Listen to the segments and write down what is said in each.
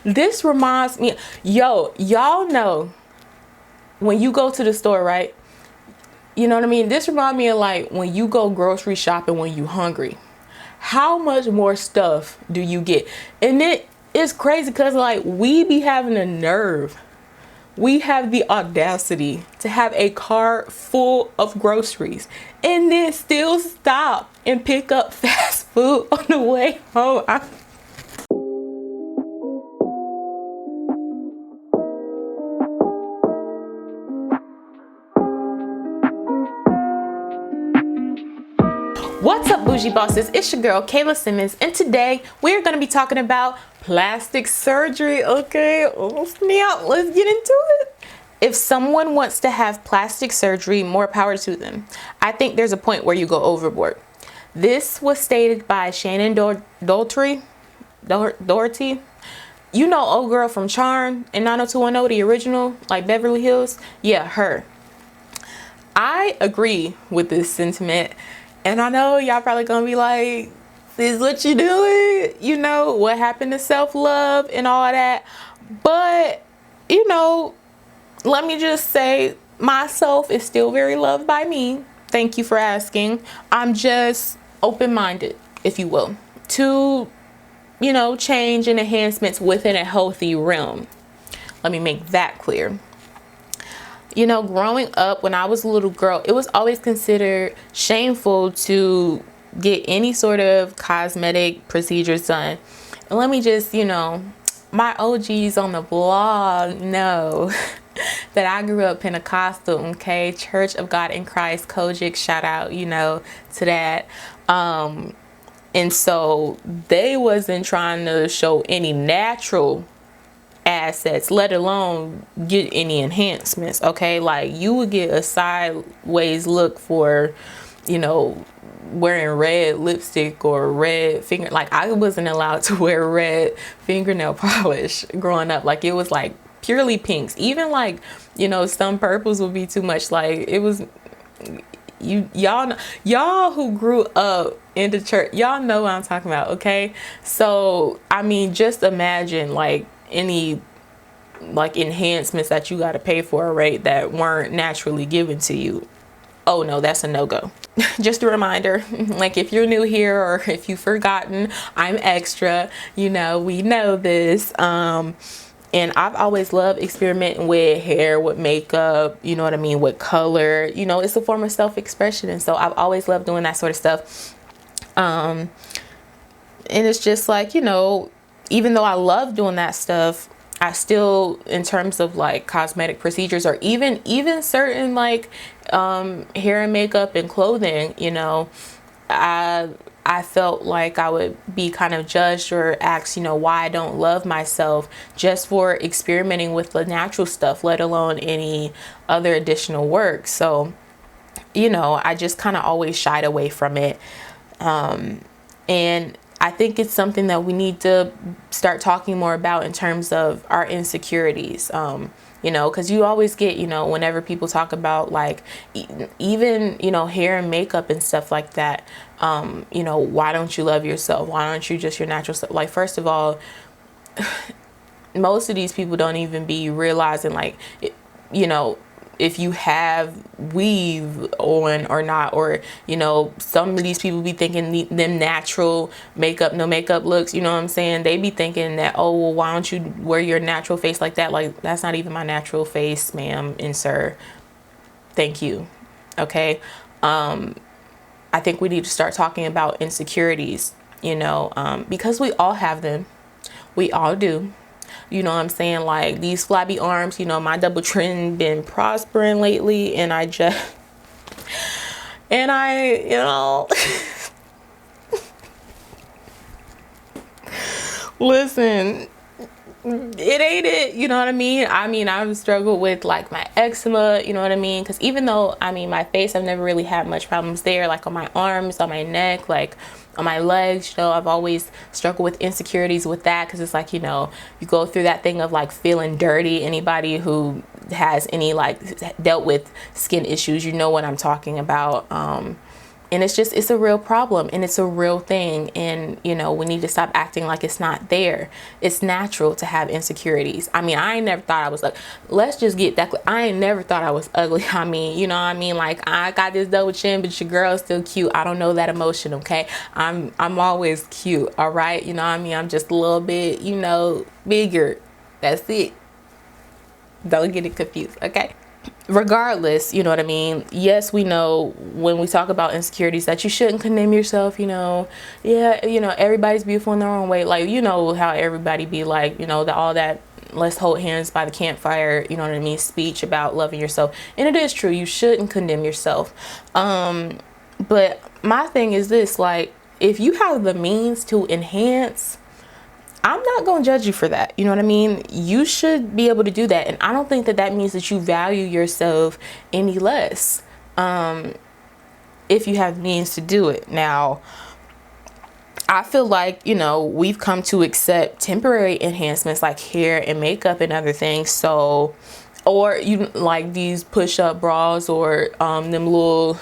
This reminds me, y'all know when you go to the store, right? You know what I mean? This reminds me of like when you go grocery shopping when you hungry. How much more stuff do you get? And it is crazy because like we be having a nerve. We have the audacity to have a cart full of groceries and then still stop and pick up fast food on the way home. What's up, bougie bosses? It's your girl Kayla Simmons, and today we're going to be talking about plastic surgery. Okay, oh snap, let's get into it. If someone wants to have plastic surgery, more power to them. I think there's a point where you go overboard. This was stated by Shannon Doherty. You know old girl from Charm and 90210, the original, like Beverly Hills? Yeah, her. I agree with this sentiment. And I know y'all probably gonna be like, this is what you doing? You know, what happened to self-love and all that. But, you know, let me just say, myself is still very loved by me. Thank you for asking. I'm just open-minded, if you will, to, you know, change and enhancements within a healthy realm. Let me make that clear. You know, growing up when I was a little girl, it was always considered shameful to get any sort of cosmetic procedures done. And let me just, you know, my OGs on the blog know that I grew up Pentecostal, okay? Church of God in Christ, Kojic, shout out, you know, to that. And so they wasn't trying to show any natural assets, let alone get any enhancements. Okay, like you would get a sideways look for, you know, wearing red lipstick or red finger. Like I wasn't allowed to wear red fingernail polish growing up. Like it was like purely pinks. Even like, you know, some purples would be too much. Like it was, y'all who grew up in the church, y'all know what I'm talking about. Okay, so I mean, just imagine like any like enhancements that you got to pay for, right, that weren't naturally given to you. Oh no, that's a no-go. Just a reminder, like if you're new here or if you've forgotten, I'm extra, you know, we know this. And I've always loved experimenting with hair, with makeup, you know what I mean, with color. You know, it's a form of self-expression, and so I've always loved doing that sort of stuff. And it's just like, you know, even though I love doing that stuff, I still, in terms of like cosmetic procedures or even certain like hair and makeup and clothing, you know, I felt like I would be kind of judged or asked, you know, why I don't love myself just for experimenting with the natural stuff, let alone any other additional work. So, you know, I just kind of always shied away from it. And I think it's something that we need to start talking more about in terms of our insecurities. You know, because you always get, you know, whenever people talk about like even, you know, hair and makeup and stuff like that, you know, why don't you love yourself? Why don't you just your natural self? Like, first of all, most of these people don't even be realizing like, you know, if you have weave on or not, or, you know, some of these people be thinking them natural makeup, no makeup looks, you know what I'm saying? They be thinking that, oh, well, why don't you wear your natural face like that? Like, that's not even my natural face, ma'am and sir. Thank you. Okay. I think we need to start talking about insecurities, you know, because we all have them. We all do. You know what I'm saying? Like these flabby arms, you know, my double chin been prospering lately, and I, you know, listen, it ain't it, you know what I mean? I mean, I've struggled with like my eczema, you know what I mean? Because even though, I mean, my face, I've never really had much problems there, like on my arms, on my neck, like on my legs, you know, I've always struggled with insecurities with that, because it's like, you know, you go through that thing of like feeling dirty. Anybody who has any like dealt with skin issues, you know what I'm talking about. And it's a real problem, and it's a real thing. And, you know, we need to stop acting like it's not there. It's natural to have insecurities. I mean, I ain't never thought I was like, let's just get that. I ain't never thought I was ugly. I mean, you know what I mean? Like, I got this double chin, but your girl's still cute. I don't know that emotion. Okay. I'm always cute. All right. You know what I mean? I'm just a little bit, you know, bigger. That's it. Don't get it confused. Okay. Regardless, you know what I mean? Yes, we know when we talk about insecurities that you shouldn't condemn yourself, you know. Yeah, you know, everybody's beautiful in their own way. Like, you know how everybody be like, you know, all that let's hold hands by the campfire, you know what I mean, speech about loving yourself. And it is true, you shouldn't condemn yourself. But my thing is this, like, if you have the means to enhance, I'm not going to judge you for that. You know what I mean? You should be able to do that. And I don't think that that means that you value yourself any less if you have means to do it. Now, I feel like, you know, we've come to accept temporary enhancements like hair and makeup and other things. So, or you like these push-up bras or them little,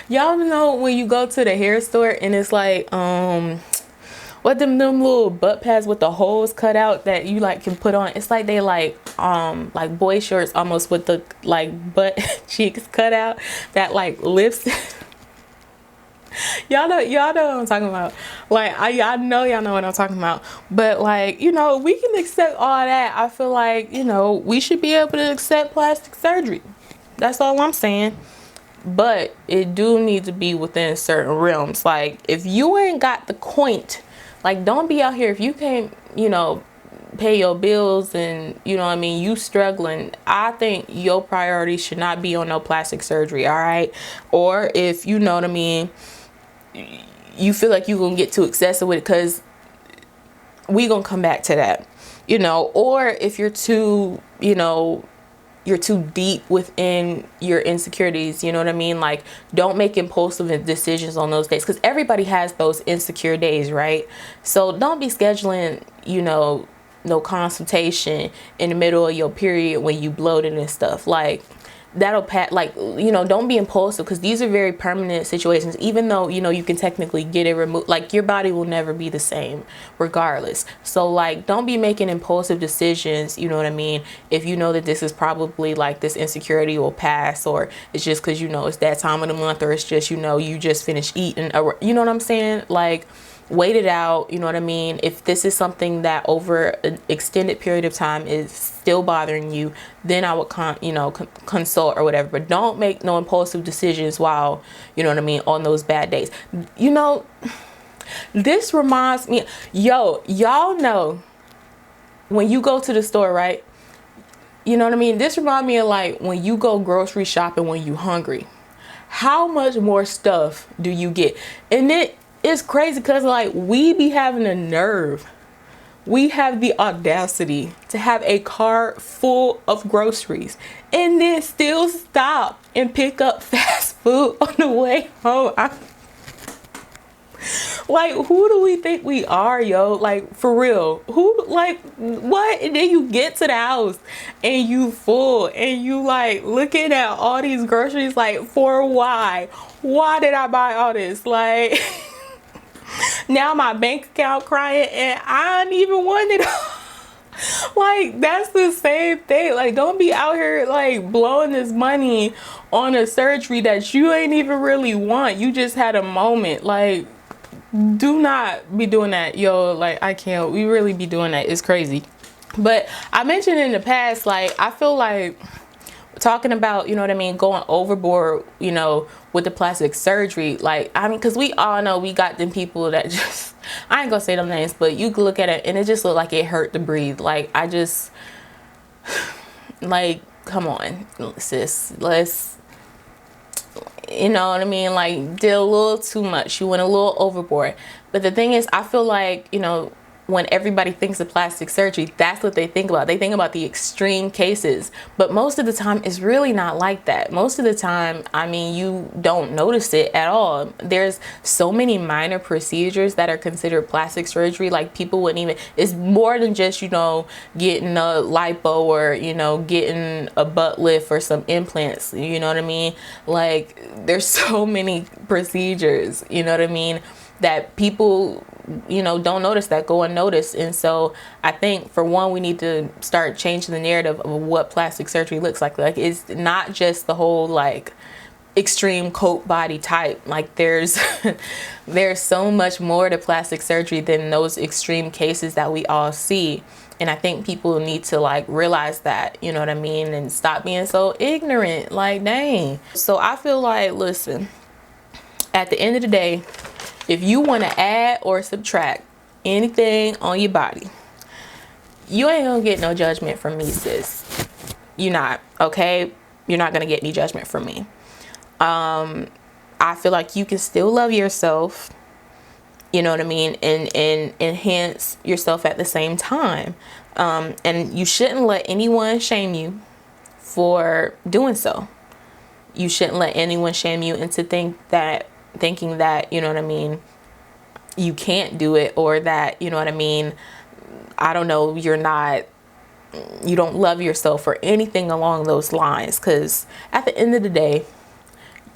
y'all know when you go to the hair store and it's like, what them little butt pads with the holes cut out that you like can put on. It's like they like boy shorts almost with the like butt cheeks cut out that like lifts. y'all know what I'm talking about. Like I know y'all know what I'm talking about. But like, you know, we can accept all that. I feel like, you know, we should be able to accept plastic surgery. That's all I'm saying. But it do need to be within certain realms. Like if you ain't got the coin, like, don't be out here if you can't, you know, pay your bills and, you know what I mean, you struggling. I think your priority should not be on no plastic surgery, all right? Or if, you know what I mean, you feel like you're going to get too excessive with it, because we going to come back to that, you know. Or if you're too, you know, you're too deep within your insecurities, you know what I mean? Like, don't make impulsive decisions on those days, because everybody has those insecure days, right? So don't be scheduling, you know, no consultation in the middle of your period when you bloated and stuff. Like, that'll like, you know, don't be impulsive, because these are very permanent situations. Even though, you know, you can technically get it removed, like your body will never be the same regardless. So like, don't be making impulsive decisions, you know what I mean, if you know that this is probably like this insecurity will pass, or it's just because, you know, it's that time of the month, or it's just, you know, you just finished eating, or you know what I'm saying? Like, wait it out, you know what I mean? If this is something that over an extended period of time is still bothering you, then I would consult or whatever. But don't make no impulsive decisions while, you know what I mean, on those bad days. You know, this reminds me, y'all know when you go to the store, right? You know what I mean? This reminds me of like when you go grocery shopping when you hungry. How much more stuff do you get? And it's crazy, because like we be having the nerve, we have the audacity to have a car full of groceries and then still stop and pick up fast food on the way home. Like, who do we think we are, yo? Like, for real, who, like, what? And then you get to the house and you full and you like looking at all these groceries like, for why did I buy all this? Like, now my bank account crying and I don't even want it. Like, that's the same thing. Like, don't be out here like blowing this money on a surgery that you ain't even really want. You just had a moment. Like, do not be doing that, yo. Like, I can't. We really be doing that. It's crazy. But I mentioned in the past, like, I feel like talking about, you know what I mean, going overboard, you know, with the plastic surgery. Like, I mean, because we all know we got them people that just, I ain't gonna say them names, but you can look at it and it just looked like it hurt to breathe. Like, I just, like, come on, sis, let's, you know what I mean, like, did a little too much. You went a little overboard. But the thing is, I feel like, you know, when everybody thinks of plastic surgery, that's what they think about. They think about the extreme cases, but most of the time it's really not like that. Most of the time, I mean, you don't notice it at all. There's so many minor procedures that are considered plastic surgery. Like, people wouldn't even, it's more than just, you know, getting a lipo or, you know, getting a butt lift or some implants, you know what I mean? Like, there's so many procedures, you know what I mean, that people, you know, don't notice, that go unnoticed. And so I think, for one, we need to start changing the narrative of what plastic surgery looks like. Like, it's not just the whole like extreme coat body type. Like, there's there's so much more to plastic surgery than those extreme cases that we all see. And I think people need to like realize that, you know what I mean, and stop being so ignorant. Like, dang. So I feel like, listen, at the end of the day, if you want to add or subtract anything on your body, you ain't gonna get no judgment from me, sis. You're not, okay? You're not gonna get any judgment from me. I feel like you can still love yourself, you know what I mean, and enhance yourself at the same time. And you shouldn't let anyone shame you for doing so. You shouldn't let anyone shame you into thinking that, you know what I mean, you can't do it, or that, you know what I mean, I don't know, you don't love yourself or anything along those lines. Because at the end of the day,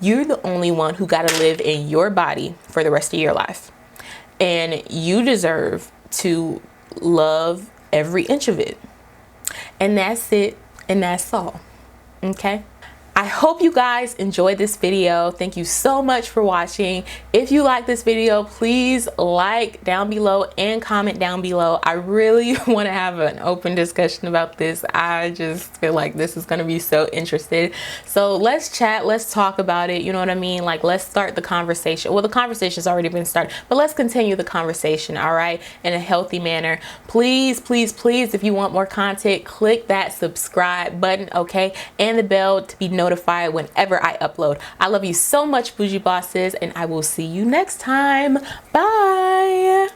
you're the only one who got to live in your body for the rest of your life. And you deserve to love every inch of it. And that's it. And that's all. Okay? I hope you guys enjoyed this video. Thank you so much for watching. If you like this video, please like down below and comment down below. I really want to have an open discussion about this. I just feel like this is going to be so interesting. So let's chat. Let's talk about it. You know what I mean? Like, let's start the conversation. Well, the conversation's already been started, but let's continue the conversation, all right, in a healthy manner. Please, please, please, if you want more content, click that subscribe button, okay, and the bell to be notified whenever I upload. I love you so much, bougie bosses, and I will see you next time. Bye.